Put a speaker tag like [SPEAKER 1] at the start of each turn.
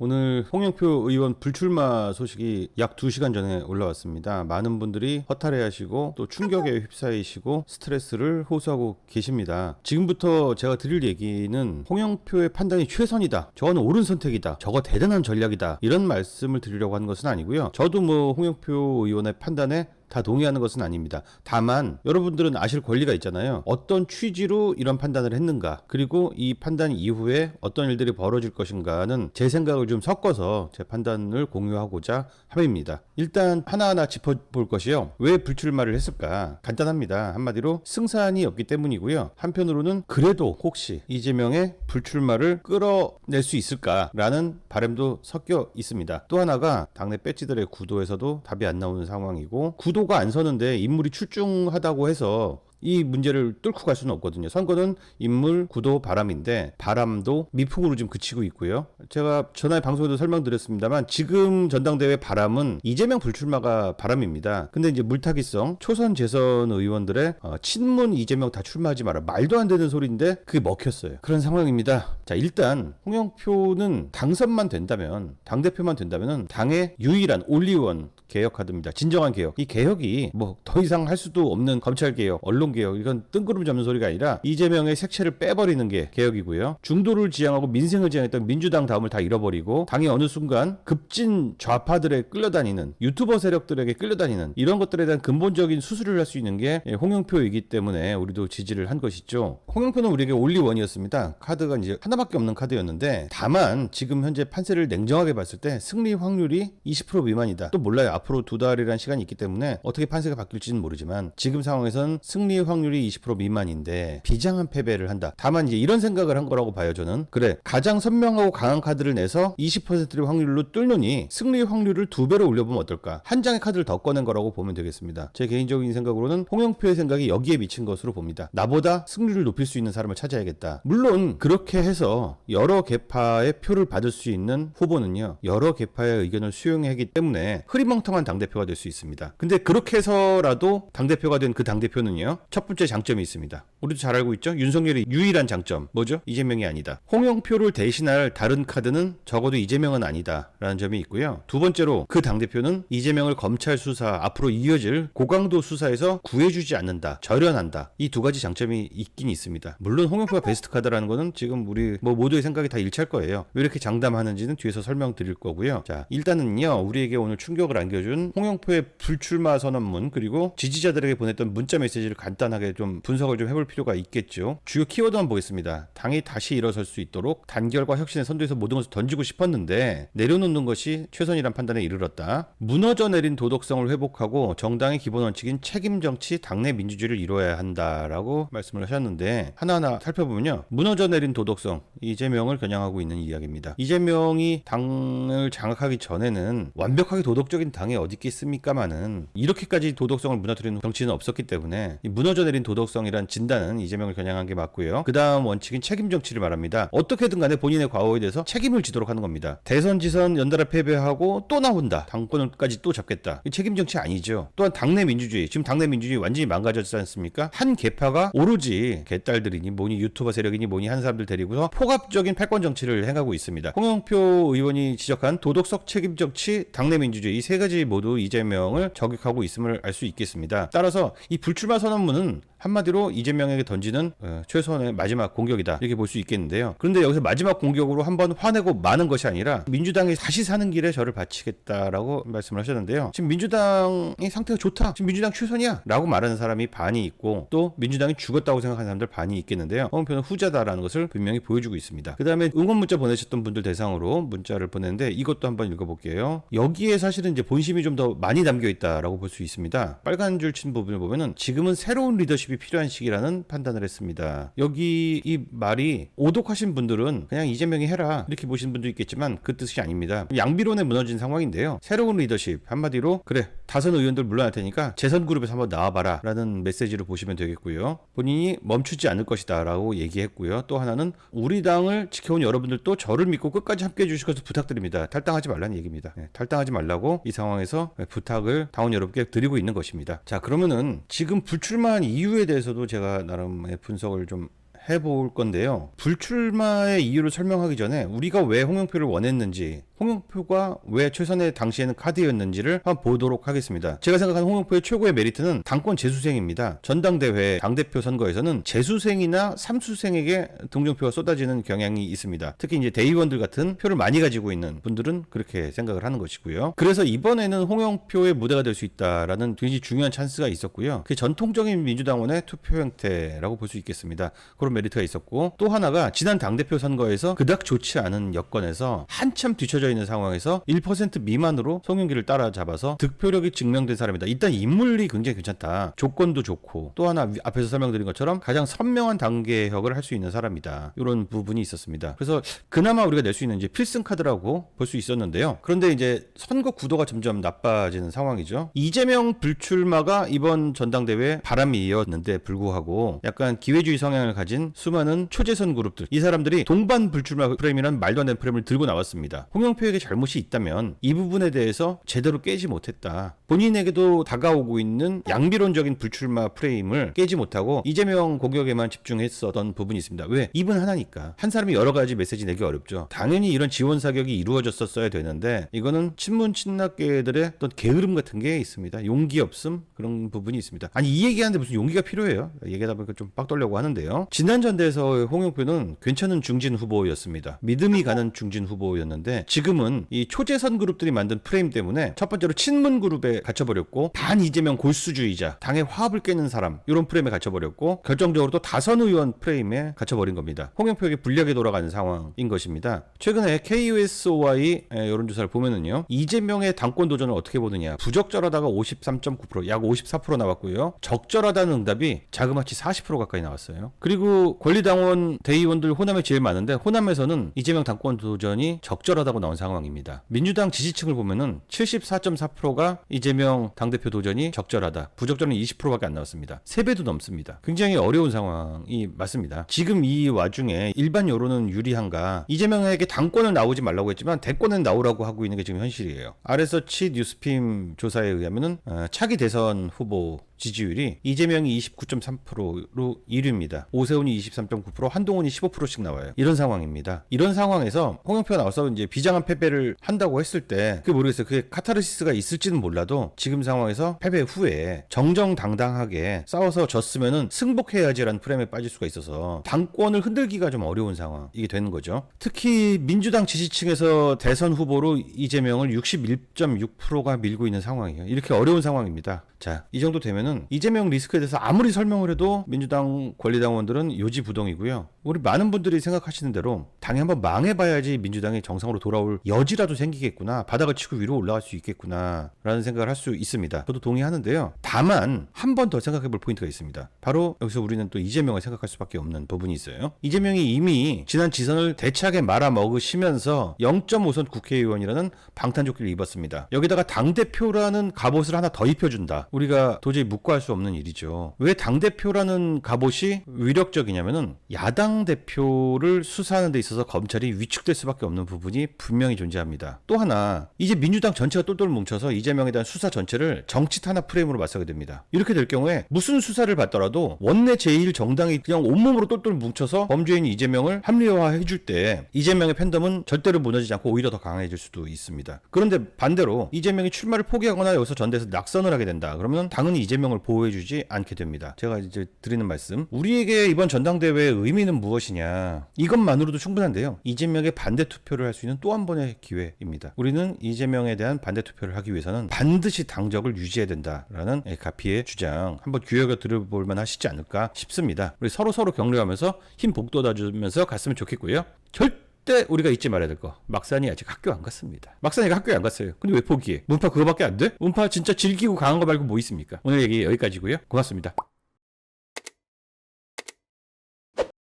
[SPEAKER 1] 오늘 홍영표 의원 불출마 소식이 약 2시간 전에 올라왔습니다. 많은 분들이 허탈해하시고 또 충격에 휩싸이시고 스트레스를 호소하고 계십니다. 지금부터 제가 드릴 얘기는 홍영표의 판단이 최선이다, 저건 옳은 선택이다, 저거 대단한 전략이다, 이런 말씀을 드리려고 하는 것은 아니고요. 저도 홍영표 의원의 판단에 다 동의하는 것은 아닙니다. 다만 여러분들은 아실 권리가 있잖아요. 어떤 취지로 이런 판단을 했는가, 그리고 이 판단 이후에 어떤 일들이 벌어질 것인가는 제 생각을 좀 섞어서 제 판단을 공유하고자 함입니다. 일단 하나하나 짚어볼 것이요. 왜 불출마를 했을까? 간단합니다. 한마디로 승산이 없기 때문이고요. 한편으로는 그래도 혹시 이재명의 불출마를 끌어낼 수 있을까라는 바람도 섞여 있습니다. 또 하나가 당내 배지들의 구도에서도 답이 안 나오는 상황이고, 구도가 안 서는데 인물이 출중하다고 해서 이 문제를 뚫고 갈 수는 없거든요. 선거는 인물, 구도, 바람인데 바람도 미풍으로 지금 그치고 있고요. 제가 전에 방송에도 설명드렸습니다만 지금 전당대회 바람은 이재명 불출마가 바람입니다. 근데 이제 물타기성 초선 재선 의원들의 친문 이재명 다 출마하지 마라, 말도 안 되는 소리인데 그게 먹혔어요. 그런 상황입니다. 자, 일단 홍영표는 당선만 된다면, 당대표만 된다면 당의 유일한 올리원 개혁 카드입니다. 진정한 개혁. 이 개혁이 더 이상 할 수도 없는 검찰 개혁, 언론 개혁, 이건 뜬구름 잡는 소리가 아니라 이재명의 색채를 빼버리는 게 개혁이고요. 중도를 지향하고 민생을 지향했던 민주당 다음을 다 잃어버리고 당이 어느 순간 급진 좌파들에 끌려다니는, 유튜버 세력들에게 끌려다니는 이런 것들에 대한 근본적인 수술을 할 수 있는 게 홍영표이기 때문에 우리도 지지를 한 것이죠. 홍영표는 우리에게 올리원이었습니다. 카드가 이제 하나밖에 없는 카드였는데, 다만 지금 현재 판세를 냉정하게 봤을 때 승리 확률이 20% 미만이다. 또 몰라요. 앞으로 2달이라는 시간이 있기 때문에 어떻게 판세가 바뀔지는 모르지만 지금 상황에선 승리 확률이 20% 미만인데 비장한 패배를 한다. 다만 이제 이런 생각을 한 거라고 봐요. 저는 그래, 가장 선명하고 강한 카드를 내서 20%의 확률로 뚫느니 승리 확률을 2배로 올려보면 어떨까. 한 장의 카드를 더 꺼낸 거라고 보면 되겠습니다. 제 개인적인 생각으로는 홍영표의 생각이 여기에 미친 것으로 봅니다. 나보다 승률을 높일 수 있는 사람을 찾아야겠다. 물론 그렇게 해서 여러 계파의 표를 받을 수 있는 후보는요, 여러 계파의 의견을 수용하기 때문에 흐리멍텅한 당대표가 될 수 있습니다. 근데 그렇게 해서라도 당대표가 된 그 당대표는요, 첫 번째 장점이 있습니다. 우리도 잘 알고 있죠? 윤석열의 유일한 장점 뭐죠? 이재명이 아니다. 홍영표를 대신할 다른 카드는 적어도 이재명은 아니다 라는 점이 있고요. 두 번째로 그 당대표는 이재명을 검찰 수사, 앞으로 이어질 고강도 수사에서 구해주지 않는다, 절연한다. 이 두 가지 장점이 있긴 있습니다. 물론 홍영표가 베스트 카드라는 거는 지금 우리 모두의 생각이 다 일치할 거예요. 왜 이렇게 장담하는지는 뒤에서 설명드릴 거고요. 자, 일단은요, 우리에게 오늘 충격을 안겨준 홍영표의 불출마 선언문, 그리고 지지자들에게 보냈던 문자 메시지를 간단하게 좀 분석을 좀 해볼 필요가 있겠죠. 주요 키워드 한번 보겠습니다. 당이 다시 일어설 수 있도록 단결과 혁신의 선두에서 모든 것을 던지고 싶었는데 내려놓는 것이 최선이란 판단에 이르렀다. 무너져 내린 도덕성을 회복하고 정당의 기본 원칙인 책임 정치, 당내 민주주의를 이뤄야 한다라고 말씀을 하셨는데, 하나하나 살펴보면요, 무너져 내린 도덕성, 이재명을 겨냥하고 있는 이야기입니다. 이재명이 당을 장악하기 전에는 완벽하게 도덕적인 당이 어디 있겠습니까마는 이렇게까지 도덕성을 무너뜨리는 정치는 없었기 때문에 이 무너져 내린 도덕성이란 진단은 이재명을 겨냥한 게 맞고요. 그 다음 원칙인 책임 정치를 말합니다. 어떻게든 간에 본인의 과거에 대해서 책임을 지도록 하는 겁니다. 대선 지선 연달아 패배하고 또 나온다, 당권까지 또 잡겠다. 이 책임 정치 아니죠. 또한 당내 민주주의, 지금 당내 민주주의 완전히 망가졌지 않습니까? 한 계파가 오로지 개딸들이니 뭐니 유튜버 세력이니 뭐니 한 사람들 데리고서 포괄적인 패권 정치를 행하고 있습니다. 홍영표 의원이 지적한 도덕적 책임 정치, 당내 민주주의, 이 세 가지 모두 이재명을 저격하고 있음을 알 수 있겠습니다. 따라서 이 불출마 선언문은 한마디로 이재명에게 던지는 최소한의 마지막 공격이다, 이렇게 볼 수 있겠는데요. 그런데 여기서 마지막 공격으로 한번 화내고 마는 것이 아니라 민주당이 다시 사는 길에 저를 바치겠다라고 말씀을 하셨는데요. 지금 민주당의 상태가 좋다, 지금 민주당 최선이야 라고 말하는 사람이 반이 있고, 또 민주당이 죽었다고 생각하는 사람들 반이 있겠는데요. 홍영표는 후자다라는 것을 분명히 보여주고 있습니다. 그 다음에 응원 문자 보내셨던 분들 대상으로 문자를 보냈는데 이것도 한번 읽어볼게요. 여기에 사실은 이제 본심이 좀 더 많이 담겨 있다라고 볼 수 있습니다. 빨간 줄 친 부분을 보면은 지금은 새로운 리더십이 필요한 시기라는 판단을 했습니다. 여기 이 말이 오독하신 분들은 그냥 이재명이 해라 이렇게 보시는 분도 있겠지만 그 뜻이 아닙니다. 양비론에 무너진 상황인데요. 새로운 리더십, 한마디로 그래, 다선 의원들 물러날 테니까 재선 그룹에서 한번 나와봐라 라는 메시지로 보시면 되겠고요. 본인이 멈추지 않을 것이다 라고 얘기했고요. 또 하나는 우리 당을 지켜온 여러분들도 저를 믿고 끝까지 함께해 주실 것을 부탁드립니다. 탈당하지 말라는 얘기입니다. 탈당하지 말라고 이 상황에서 부탁을 당원 여러분께 드리고 있는 것입니다. 자, 그러면은 지금 불출마한 이유에 대해서도 제가 나름의 분석을 좀 해볼 건데요. 불출마의 이유를 설명하기 전에 우리가 왜 홍영표를 원했는지, 홍영표가 왜 최선의 당시에는 카드였는지를 한번 보도록 하겠습니다. 제가 생각하는 홍영표의 최고의 메리트는 당권 재수생입니다. 전당대회 당대표 선거에서는 재수생이나 삼수생에게 동정표가 쏟아지는 경향이 있습니다. 특히 이제 대의원들 같은 표를 많이 가지고 있는 분들은 그렇게 생각을 하는 것이고요. 그래서 이번에는 홍영표의 무대가 될 수 있다라는 굉장히 중요한 찬스가 있었고요. 그게 전통적인 민주당원의 투표 형태라고 볼 수 있겠습니다. 그런 메리트가 있었고, 또 하나가 지난 당대표 선거에서 그닥 좋지 않은 여건에서 한참 뒤쳐져 있는 상황에서 1% 미만으로 송영길을 따라잡아서 득표력이 증명된 사람이다. 일단 인물이 굉장히 괜찮다. 조건도 좋고, 또 하나 앞에서 설명드린 것처럼 가장 선명한 단계혁을 할 수 있는 사람이다. 이런 부분이 있었습니다. 그래서 그나마 우리가 낼 수 있는 이제 필승 카드라고 볼 수 있었는데요. 그런데 이제 선거 구도가 점점 나빠지는 상황이죠. 이재명 불출마가 이번 전당대회에 바람이었는데 불구하고 약간 기회주의 성향을 가진 수많은 초재선 그룹들, 이 사람들이 동반 불출마 프레임이라는 말도 안 되는 프레임을 들고 나왔습니다. 홍영표에게 잘못이 있다면 이 부분에 대해서 제대로 깨지 못했다. 본인에게도 다가오고 있는 양비론적인 불출마 프레임을 깨지 못하고 이재명 공격에만 집중했었던 부분이 있습니다. 왜? 입은 하나니까. 한 사람이 여러 가지 메시지 내기 어렵죠. 당연히 이런 지원 사격이 이루어졌었어야 되는데 이거는 친문 친낙계들의 어떤 게으름 같은 게 있습니다. 용기 없음, 그런 부분이 있습니다. 아니, 이 얘기하는데 무슨 용기가 필요해요? 얘기하다 보니까 좀 빡 떨려고 하는데요. 지난 전대에서 홍영표는 괜찮은 중진 후보였습니다. 믿음이 가는 중진 후보였는데 지금은 이 초재선 그룹들이 만든 프레임 때문에 첫 번째로 친문 그룹에 갇혀버렸고, 반 이재명 골수주의자, 당의 화합을 깨는 사람, 이런 프레임에 갇혀버렸고, 결정적으로 또 다선 의원 프레임에 갇혀버린 겁니다. 홍영표에게 불리하게 돌아가는 상황인 것입니다. 최근에 KUSOI 여론조사를 보면은요, 이재명의 당권 도전을 어떻게 보느냐, 부적절하다가 53.9%, 약 54% 나왔고요. 적절하다는 응답이 자그마치 40% 가까이 나왔어요. 그리고 권리당원 대의원들 호남에 제일 많은데, 호남에서는 이재명 당권 도전이 적절하다고 나온 상황입니다. 민주당 지지층을 보면은 74.4%가 이재명 당대표 도전이 적절하다, 부적절은 20%밖에 안 나왔습니다. 3배도 넘습니다. 굉장히 어려운 상황이 맞습니다. 지금 이 와중에 일반 여론은 유리한가, 이재명에게 당권을 나오지 말라고 했지만 대권은 나오라고 하고 있는 게 지금 현실이에요. 아래서치 뉴스핌 조사에 의하면은 차기 대선 후보 지지율이 이재명이 29.3%로 1위입니다. 오세훈이 23.9%, 한동훈이 15%씩 나와요. 이런 상황입니다. 이런 상황에서 홍영표가 나와서 이제 비장한 패배를 한다고 했을 때, 그게 모르겠어요. 그게 카타르시스가 있을지는 몰라도 지금 상황에서 패배 후에 정정당당하게 싸워서 졌으면은 승복해야지라는 프레임에 빠질 수가 있어서 당권을 흔들기가 좀 어려운 상황이 되는 거죠. 특히 민주당 지지층에서 대선 후보로 이재명을 61.6%가 밀고 있는 상황이에요. 이렇게 어려운 상황입니다. 자, 이 정도 되면은 이재명 리스크에 대해서 아무리 설명을 해도 민주당 권리당원들은 요지부동이고요. 우리 많은 분들이 생각하시는 대로 당이 한번 망해봐야지 민주당이 정상으로 돌아올 여지라도 생기겠구나, 바닥을 치고 위로 올라갈 수 있겠구나 라는 생각을 할 수 있습니다. 저도 동의하는데요. 다만 한 번 더 생각해볼 포인트가 있습니다. 바로 여기서 우리는 또 이재명을 생각할 수밖에 없는 부분이 있어요. 이재명이 이미 지난 지선을 대차게 말아먹으시면서 0.5선 국회의원이라는 방탄조끼를 입었습니다. 여기다가 당대표라는 갑옷을 하나 더 입혀준다. 우리가 도저히 묵과할 수 없는 일이죠. 왜 당대표라는 갑옷이 위력적이냐면은 야당 대표를 수사하는 데 있어서 검찰이 위축될 수밖에 없는 부분이 분명히 존재합니다. 또 하나, 이제 민주당 전체가 똘똘 뭉쳐서 이재명에 대한 수사 전체를 정치 탄압 프레임으로 맞서게 됩니다. 이렇게 될 경우에 무슨 수사를 받더라도 원내 제1정당이 그냥 온몸으로 똘똘 뭉쳐서 범죄인 이재명을 합리화해줄 때 이재명의 팬덤은 절대로 무너지지 않고 오히려 더 강해질 수도 있습니다. 그런데 반대로 이재명이 출마를 포기하거나 여기서 전대에서 낙선을 하게 된다. 그러면 당은 이재명을 보호해주지 않게 됩니다. 제가 이제 드리는 말씀, 우리에게 이번 전당대회의 의미는 무엇이냐, 이것만으로도 충분한데요. 이재명의 반대 투표를 할 수 있는 또 한 번의 기회입니다. 우리는 이재명에 대한 반대 투표를 하기 위해서는 반드시 당적을 유지해야 된다라는 가피의 주장, 한번 귀여가 들어볼 만하시지 않을까 싶습니다. 우리 서로 격려하면서 힘 북돋아주면서 갔으면 좋겠고요. 절대 우리가 잊지 말아야 될 거, 막산이 아직 학교 안 갔습니다. 막산이가 학교에 안 갔어요. 근데 왜 포기해? 문파 그거밖에 안 돼? 문파 진짜 즐기고 강한 거 말고 뭐 있습니까? 오늘 얘기 여기까지고요. 고맙습니다.